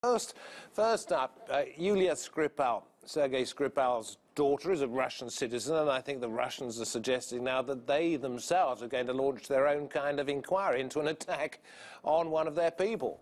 First up, Yulia Skripal. Sergei Skripal's daughter is a Russian citizen, and I think the Russians are suggesting now that they themselves are going to launch their own kind of inquiry into an attack on one of their people.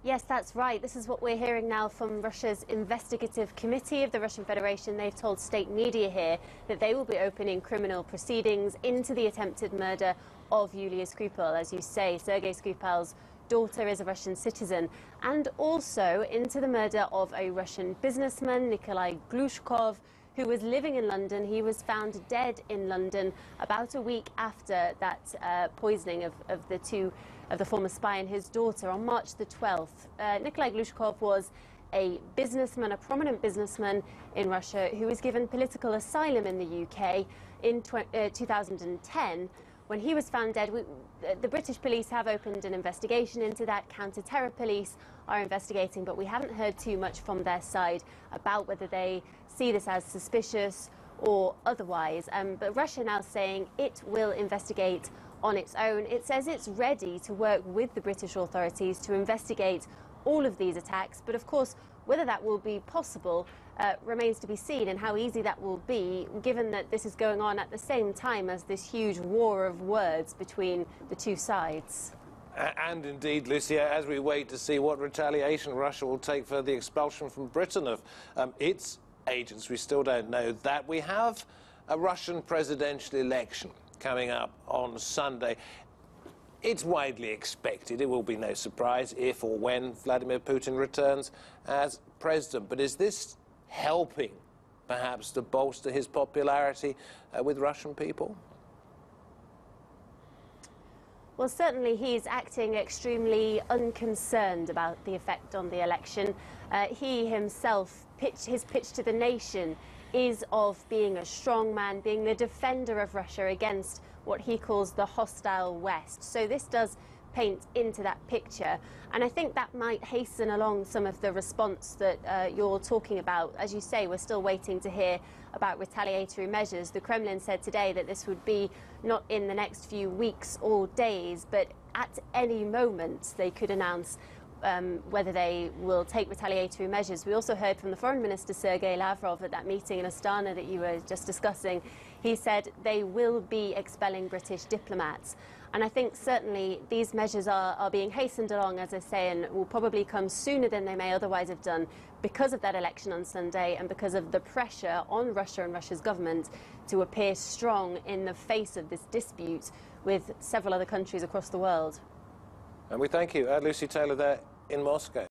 Yes, that's right. This is what we're hearing now from Russia's investigative committee of the Russian Federation. They've told state media here that they will be opening criminal proceedings into the attempted murder of Yulia Skripal. As you say, Sergei Skripal's daughter is a Russian citizen, and also into the murder of a Russian businessman, Nikolai Glushkov, who was living in London. He was found dead in London about a week after that poisoning of the former spy and his daughter on March the 12th. Nikolai Glushkov was a businessman, a prominent businessman in Russia, who was given political asylum in the UK in 2010. When he was found dead, the British police have opened an investigation into that. Counter-terror police are investigating, but we haven't heard too much from their side about whether they see this as suspicious or otherwise. But Russia now saying it will investigate on its own. It says it's ready to work with the British authorities to investigate all of these attacks, but of course whether that will be possible remains to be seen, and how easy that will be, given that this is going on at the same time as this huge war of words between the two sides. And indeed, Lucia, as we wait to see what retaliation Russia will take for the expulsion from Britain of its agents, we still don't know that. We have a Russian presidential election coming up on Sunday. It's widely expected, it will be no surprise if or when Vladimir Putin returns as president. But is this helping, perhaps, to bolster his popularity with Russian people? Well, certainly he's acting extremely unconcerned about the effect on the election. He himself, his pitch to the nation is of being a strong man, being the defender of Russia against what he calls the hostile West. So this does paint into that picture, and I think that might hasten along some of the response that you're talking about. As you say, we're still waiting to hear about retaliatory measures. The Kremlin said today that this would be not in the next few weeks or days, but at any moment they could announce whether they will take retaliatory measures. We also heard from the Foreign Minister Sergei Lavrov at that meeting in Astana that you were just discussing. He said they will be expelling British diplomats. And I think certainly these measures are being hastened along, as I say, and will probably come sooner than they may otherwise have done because of that election on Sunday and because of the pressure on Russia and Russia's government to appear strong in the face of this dispute with several other countries across the world. And we thank you, Lucy Taylor there in Moscow.